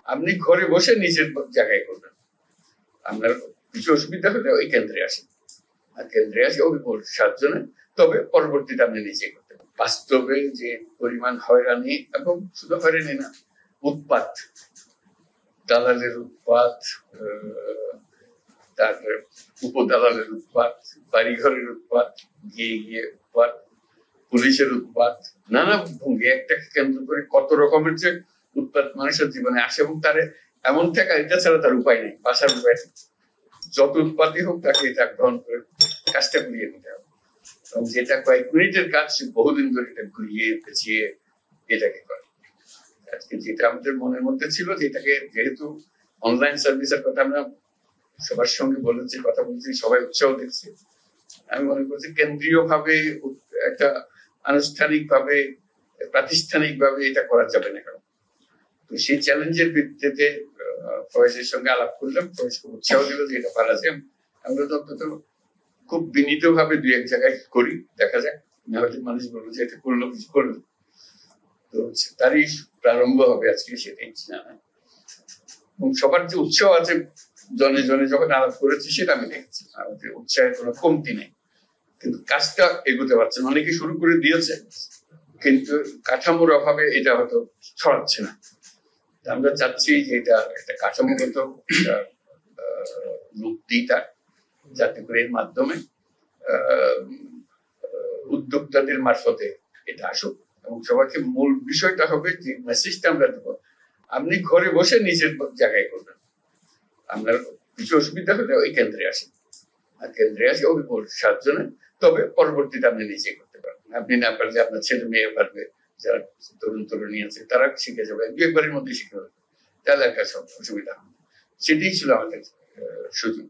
আপনি ঘরে বসে নিজের জায়গায় করবেন। আপনার কিছু অসুবিধা হলে ওই কেন্দ্রে আসেন, আর কেন্দ্রে আসে অভিজ্ঞ 7 জনে, তবে পরবর্তীতে আপনি নিজে করতে পারেন। বাস্তবে যে পরিমাণ হয়রানি, এবং শুধু হয়রানি না, উৎপাত, দালালের উৎপাত, তারপরে উপদালালের উৎপাত, বাড়িঘরের উৎপাত, গিয়ে গিয়ে উৎপাত, পুলিশের উৎপাত, নানা ভঙ্গি একটাকে কেন্দ্র করে কত রকমের যে উৎপাত মানুষের জীবনে আসে, এবং তার এমন থাকা, এটা ছাড়া তার উপায় নেই, বাসার উপায় নেই। যত উৎপাতই হোক তাকে এটা গ্রহণ করে কাজটা ঘুরিয়ে নিতে হবে, এবং যেটা কয়েক মিনিটের কাজ সে বহুদিন ধরে এটা ঘুরিয়ে পেঁচিয়ে এটাকে করে। আজকে যেটা আমাদের মনের মধ্যে ছিল, যেটাকে যেহেতু অনলাইন সার্ভিসের কথা আমরা সবার সঙ্গে বলেছি, কথা বলছি, সবাই উৎসাহ দিচ্ছে, আমি মনে করছি কেন্দ্রীয় ভাবে একটা আনুষ্ঠানিক ভাবে প্রাতিষ্ঠানিক ভাবে এটা করা যাবে না। কারণ তো সেই চ্যালেঞ্জের ভিত্তিতে ফয়েজের সঙ্গে আলাপ করলাম, ফয়েজ খুব উৎসাহ দিল যে এটা পারা যায়। আমরা তো অন্তত খুব বিনীত ভাবে 2-1 জায়গায় করি, দেখা যাক, না হলে মানুষ বলবো যে এটা করলো, কিছু করলো। তো তারই প্রারম্ভ হবে আজকে, সেটাই জানা। এবং সবার যে উৎসাহ আছে, জনে জনে যখন আলাপ করেছি সেটা আমি দেখছি, আমাদের উৎসাহের কোনো কমতি নেই, কিন্তু কাজটা এগোতে পারছে না। অনেকে শুরু করে দিয়েছে, কিন্তু কাঠামোর অভাবে এটা হয়তো ছড়াচ্ছে না। আমরা চাচ্ছি যে এটা একটা কাঠামোগত রূপ দিটা, যাতে করে এর মাধ্যমে উদ্যোক্তাদের মারফতে এটা আসুক, এবং সবাইকে মূল বিষয়টা হবে যে মেসেজটা আমরা দেবো, আপনি ঘরে বসে নিজের জায়গায় করবেন। আপনার কিছু অসুবিধা হলে ওই কেন্দ্রে আসেন, আর কেন্দ্রে আসে অভিজ্ঞ 7 জনে, তবে পরবর্তীতে আপনি নিজে করতে পারবেন। আপনি না পারলে আপনার ছেলে মেয়ে পারবে, যারা তরুণ তরুণী আছে তারা শিখে যাবে, 2-1 বারের মধ্যে শিখে যাবে, তাহলে একটা অসুবিধা হবে। সেটাই ছিল আমাদের সুযোগ।